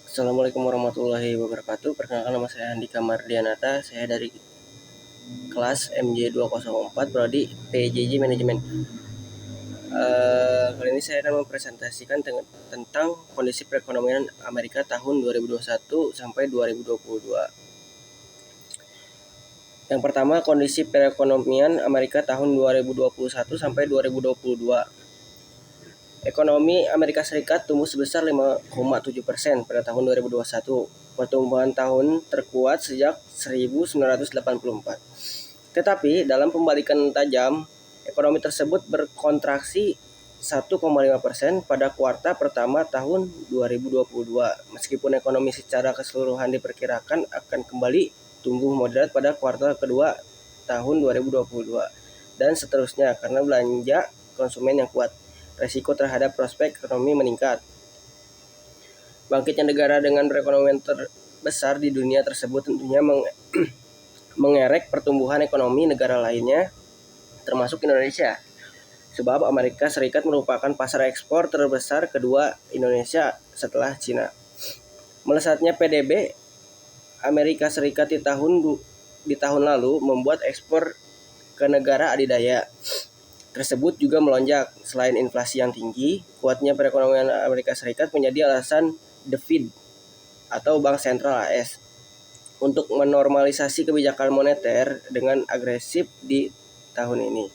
Assalamualaikum warahmatullahi wabarakatuh. Perkenalkan, nama saya Andika Mardianata. Saya dari kelas MJ204 Prodi PJJ Manajemen. Kali ini saya akan mempresentasikan tentang kondisi perekonomian Amerika tahun 2021 sampai 2022. Yang pertama, kondisi perekonomian Amerika tahun 2021 sampai 2022. Ekonomi Amerika Serikat tumbuh sebesar 5,7% pada tahun 2021. Pertumbuhan tahun terkuat sejak 1984. Tetapi dalam pembalikan tajam, ekonomi tersebut berkontraksi 1,5% pada kuartal pertama tahun 2022. Meskipun ekonomi secara keseluruhan diperkirakan akan kembali tumbuh moderat pada kuartal kedua tahun 2022 dan seterusnya karena belanja konsumen yang kuat. Resiko terhadap prospek ekonomi meningkat. Bangkitnya negara dengan perekonomian terbesar di dunia tersebut tentunya mengerek pertumbuhan ekonomi negara lainnya, termasuk Indonesia. Sebab Amerika Serikat merupakan pasar ekspor terbesar kedua Indonesia setelah Cina. Melesatnya PDB Amerika Serikat di tahun lalu membuat ekspor ke negara adidaya tersebut juga melonjak. Selain inflasi yang tinggi, kuatnya perekonomian Amerika Serikat menjadi alasan The Fed atau Bank Sentral AS untuk menormalisasi kebijakan moneter dengan agresif di tahun ini.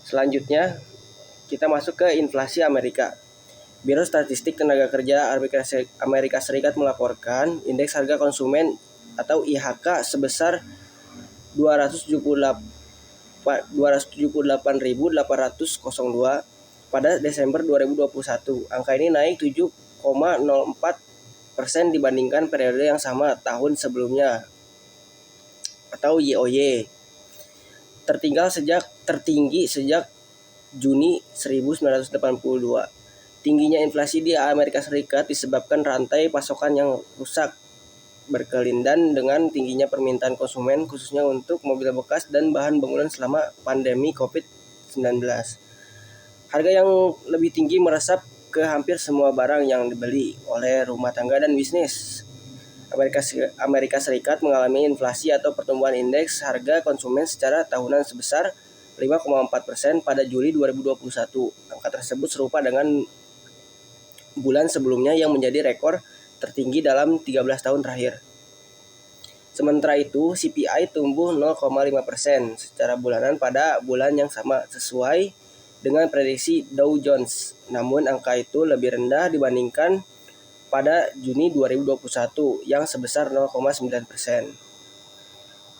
Selanjutnya, kita masuk ke inflasi Amerika. Biro Statistik Tenaga Kerja Amerika Serikat melaporkan indeks harga konsumen atau IHK sebesar 278.802 pada Desember 2021. Angka ini naik 7,04% dibandingkan periode yang sama tahun sebelumnya atau YoY. Tertinggi sejak Juni 1982. Tingginya inflasi di Amerika Serikat disebabkan rantai pasokan yang rusak berkelindan dengan tingginya permintaan konsumen khususnya untuk mobil bekas dan bahan bangunan selama pandemi COVID-19. Harga yang lebih tinggi meresap ke hampir semua barang yang dibeli oleh rumah tangga dan bisnis. Amerika Serikat mengalami inflasi atau pertumbuhan indeks harga konsumen secara tahunan sebesar 5,4% pada Juli 2021. Angka tersebut serupa dengan bulan sebelumnya yang menjadi rekor tertinggi dalam 13 tahun terakhir. Sementara itu, CPI tumbuh 0,5% secara bulanan pada bulan yang sama sesuai dengan prediksi Dow Jones. Namun angka itu lebih rendah dibandingkan pada Juni 2021 yang sebesar 0,9%.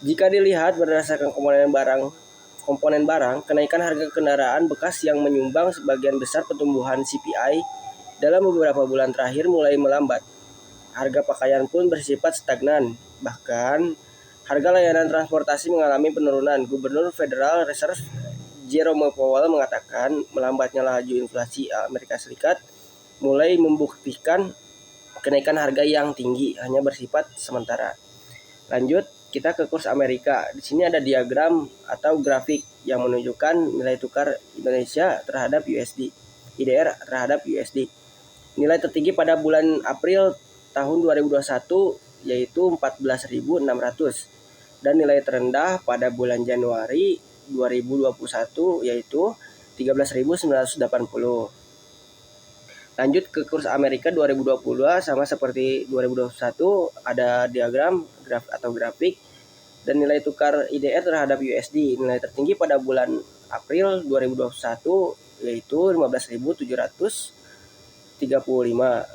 Jika dilihat berdasarkan komponen barang, kenaikan harga kendaraan bekas yang menyumbang sebagian besar pertumbuhan CPI dalam beberapa bulan terakhir mulai melambat. Harga pakaian pun bersifat stagnan. Bahkan, harga layanan transportasi mengalami penurunan. Gubernur Federal Reserve Jerome Powell mengatakan melambatnya laju inflasi Amerika Serikat mulai membuktikan kenaikan harga yang tinggi hanya bersifat sementara. Lanjut, kita ke kurs Amerika. Di sini ada diagram atau grafik yang menunjukkan nilai tukar Indonesia terhadap USD, IDR terhadap USD. Nilai tertinggi pada bulan April tahun 2021 yaitu 14.600 dan nilai terendah pada bulan Januari 2021 yaitu 13.980. Lanjut ke kurs Amerika 2020 sama seperti 2021, ada diagram atau grafik dan nilai tukar IDR terhadap USD. Nilai tertinggi pada bulan April 2021 yaitu 15.735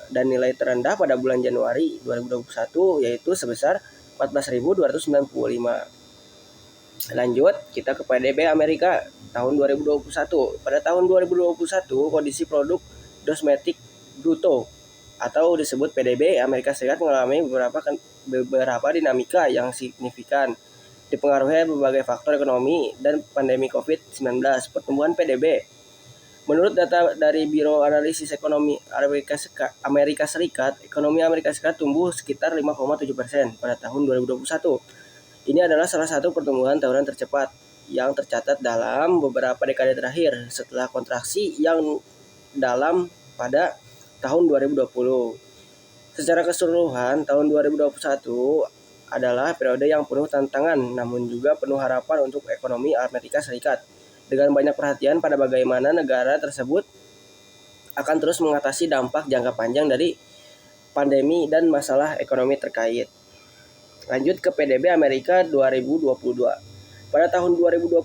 dan nilai terendah pada bulan Januari 2021 yaitu sebesar 14.295. Lanjut, kita ke PDB Amerika tahun 2021. Pada tahun 2021, kondisi produk domestik bruto atau disebut PDB Amerika Serikat mengalami beberapa dinamika yang signifikan, dipengaruhi berbagai faktor ekonomi dan pandemi COVID-19. Pertumbuhan PDB menurut data dari Biro Analisis Ekonomi Amerika Serikat, ekonomi Amerika Serikat tumbuh sekitar 5,7% pada tahun 2021. Ini adalah salah satu pertumbuhan tahunan tercepat yang tercatat dalam beberapa dekade terakhir setelah kontraksi yang dalam pada tahun 2020. Secara keseluruhan, tahun 2021 adalah periode yang penuh tantangan, namun juga penuh harapan untuk ekonomi Amerika Serikat. Dengan banyak perhatian pada bagaimana negara tersebut akan terus mengatasi dampak jangka panjang dari pandemi dan masalah ekonomi terkait. Lanjut ke PDB Amerika 2022. Pada tahun 2022,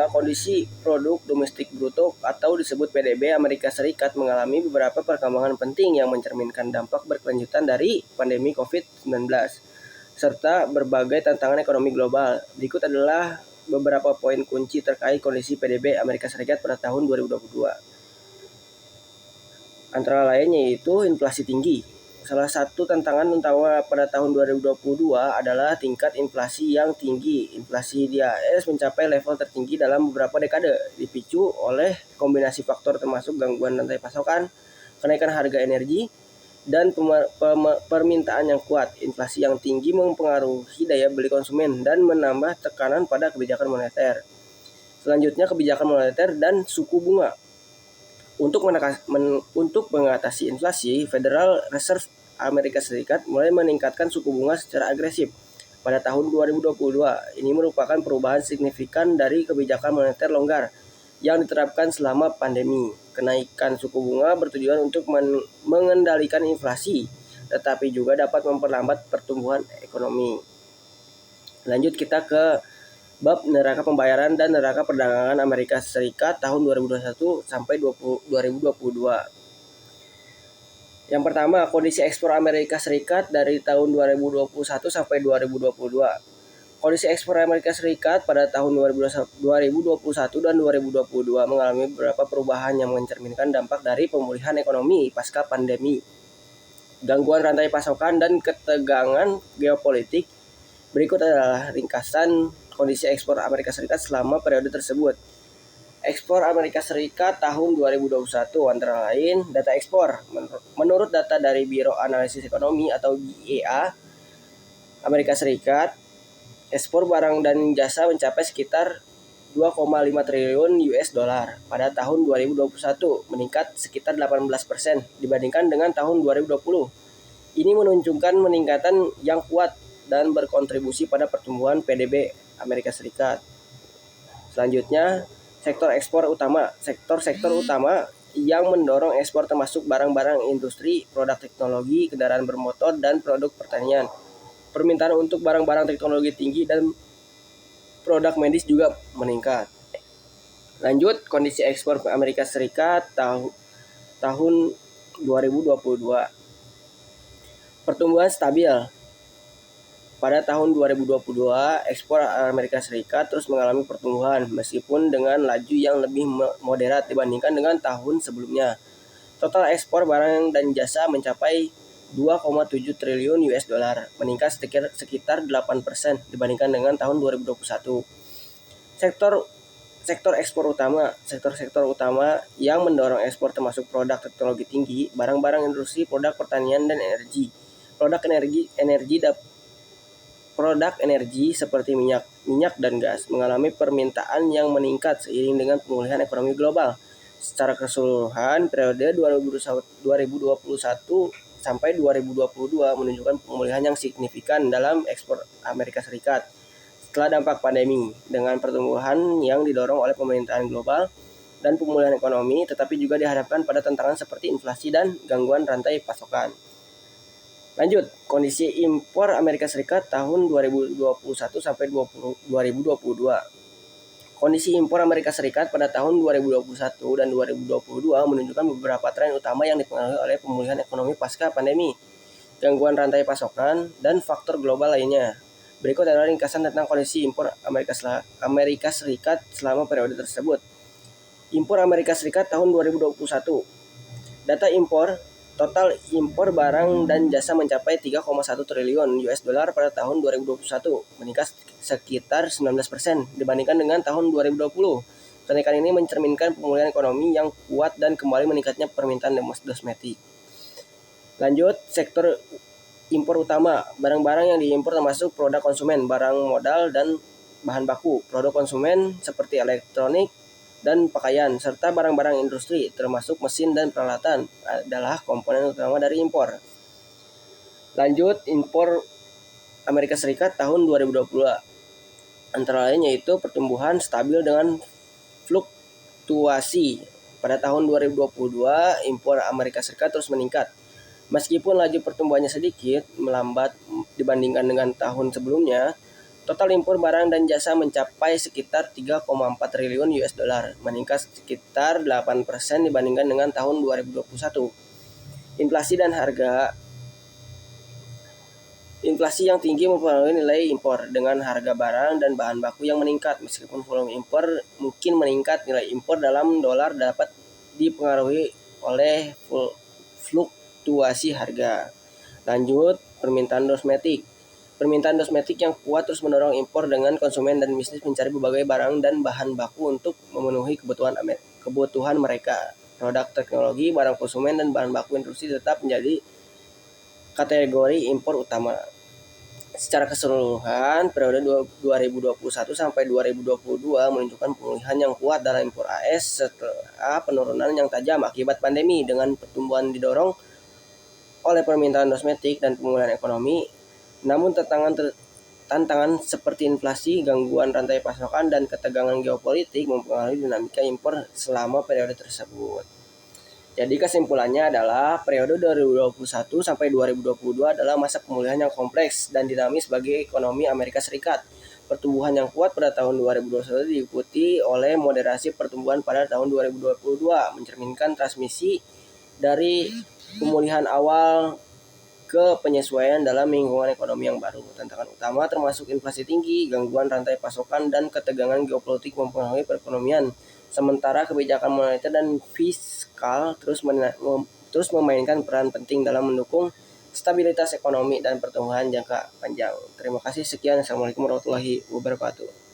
kondisi produk domestik bruto atau disebut PDB Amerika Serikat mengalami beberapa perkembangan penting yang mencerminkan dampak berkelanjutan dari pandemi COVID-19 serta berbagai tantangan ekonomi global. Berikut adalah beberapa poin kunci terkait kondisi PDB Amerika Serikat pada tahun 2022. Antara lain yaitu inflasi tinggi. Salah satu tantangan utama pada tahun 2022 adalah tingkat inflasi yang tinggi. Inflasi di AS mencapai level tertinggi dalam beberapa dekade, dipicu oleh kombinasi faktor termasuk gangguan rantai pasokan, kenaikan harga energi, dan permintaan yang kuat. Inflasi yang tinggi mempengaruhi daya beli konsumen dan menambah tekanan pada kebijakan moneter. Selanjutnya, kebijakan moneter dan suku bunga. Untuk mengatasi inflasi, Federal Reserve Amerika Serikat mulai meningkatkan suku bunga secara agresif pada tahun 2022. Ini merupakan perubahan signifikan dari kebijakan moneter longgar yang diterapkan selama pandemi. Kenaikan suku bunga bertujuan untuk mengendalikan inflasi, tetapi juga dapat memperlambat pertumbuhan ekonomi. Lanjut kita ke bab neraca pembayaran dan neraca perdagangan Amerika Serikat tahun 2021 sampai 2022. Yang pertama, kondisi ekspor Amerika Serikat dari tahun 2021 sampai 2022. Kondisi ekspor Amerika Serikat pada tahun 2021 dan 2022 mengalami beberapa perubahan yang mencerminkan dampak dari pemulihan ekonomi pasca pandemi, gangguan rantai pasokan, dan ketegangan geopolitik. Berikut adalah ringkasan kondisi ekspor Amerika Serikat selama periode tersebut. Ekspor Amerika Serikat tahun 2021 antara lain data ekspor. Menurut data dari Biro Analisis Ekonomi atau BEA Amerika Serikat, ekspor barang dan jasa mencapai sekitar 2,5 triliun US dollar pada tahun 2021, meningkat sekitar 18% dibandingkan dengan tahun 2020. Ini menunjukkan peningkatan yang kuat dan berkontribusi pada pertumbuhan PDB Amerika Serikat. Selanjutnya, sektor ekspor utama. Sektor-sektor utama yang mendorong ekspor termasuk barang-barang industri, produk teknologi, kendaraan bermotor, dan produk pertanian. Permintaan untuk barang-barang teknologi tinggi dan produk medis juga meningkat. Lanjut, kondisi ekspor Amerika Serikat tahun 2022. Pertumbuhan stabil. Pada tahun 2022, ekspor Amerika Serikat terus mengalami pertumbuhan meskipun dengan laju yang lebih moderat dibandingkan dengan tahun sebelumnya. Total ekspor barang dan jasa mencapai 2,7 triliun US dollar, meningkat sekitar 8% dibandingkan dengan tahun 2021. Sektor ekspor utama. Sektor-sektor utama yang mendorong ekspor termasuk produk teknologi tinggi, barang-barang industri, produk pertanian, dan energi. Produk energi seperti minyak dan gas mengalami permintaan yang meningkat seiring dengan pemulihan ekonomi global. Secara keseluruhan, periode 2021 sampai 2022 menunjukkan pemulihan yang signifikan dalam ekspor Amerika Serikat setelah dampak pandemi, dengan pertumbuhan yang didorong oleh pemerintahan global dan pemulihan ekonomi, tetapi juga dihadapkan pada tantangan seperti inflasi dan gangguan rantai pasokan. Lanjut, kondisi impor Amerika Serikat tahun 2021 sampai 2022. Kondisi impor Amerika Serikat pada tahun 2021 dan 2022 menunjukkan beberapa tren utama yang dipengaruhi oleh pemulihan ekonomi pasca pandemi, gangguan rantai pasokan, dan faktor global lainnya. Berikut adalah ringkasan tentang kondisi impor Amerika Serikat selama periode tersebut. Impor Amerika Serikat tahun 2021. Data impor. Total impor barang dan jasa mencapai 3,1 triliun US dollar pada tahun 2021, meningkat sekitar 19% dibandingkan dengan tahun 2020. Kenaikan ini mencerminkan pemulihan ekonomi yang kuat dan kembali meningkatnya permintaan domestik. Lanjut, sektor impor utama. Barang-barang yang diimpor termasuk produk konsumen, barang modal, dan bahan baku. Produk konsumen seperti elektronik dan pakaian, serta barang-barang industri termasuk mesin dan peralatan adalah komponen utama dari impor. Lanjut, impor Amerika Serikat tahun 2022. Antara lain yaitu pertumbuhan stabil dengan fluktuasi. Pada tahun 2022, impor Amerika Serikat terus meningkat. Meskipun laju pertumbuhannya sedikit melambat dibandingkan dengan tahun sebelumnya, total impor barang dan jasa mencapai sekitar 3,4 triliun US dollar, meningkat sekitar 8% dibandingkan dengan tahun 2021. Inflasi yang tinggi mempengaruhi nilai impor dengan harga barang dan bahan baku yang meningkat. Meskipun volume impor mungkin meningkat, nilai impor dalam dolar dapat dipengaruhi oleh fluktuasi harga. Lanjut, permintaan domestik. Permintaan domestik yang kuat terus mendorong impor dengan konsumen dan bisnis mencari berbagai barang dan bahan baku untuk memenuhi kebutuhan mereka. Produk teknologi, barang konsumen, dan bahan baku industri tetap menjadi kategori impor utama. Secara keseluruhan, periode 2021 sampai 2022 menunjukkan pemulihan yang kuat dalam impor AS setelah penurunan yang tajam akibat pandemi, dengan pertumbuhan didorong oleh permintaan domestik dan pemulihan ekonomi. Namun tantangan seperti inflasi, gangguan rantai pasokan, dan ketegangan geopolitik mempengaruhi dinamika impor selama periode tersebut. Jadi kesimpulannya adalah periode 2021 sampai 2022 adalah masa pemulihan yang kompleks dan dinamis bagi ekonomi Amerika Serikat. Pertumbuhan yang kuat pada tahun 2021 diikuti oleh moderasi pertumbuhan pada tahun 2022, mencerminkan transmisi dari pemulihan awal ke penyesuaian dalam lingkungan ekonomi yang baru. Tantangan utama termasuk inflasi tinggi, gangguan rantai pasokan, dan ketegangan geopolitik mempengaruhi perekonomian. Sementara kebijakan moneter dan fiskal terus memainkan peran penting dalam mendukung stabilitas ekonomi dan pertumbuhan jangka panjang. Terima kasih, sekian. Assalamualaikum warahmatullahi wabarakatuh.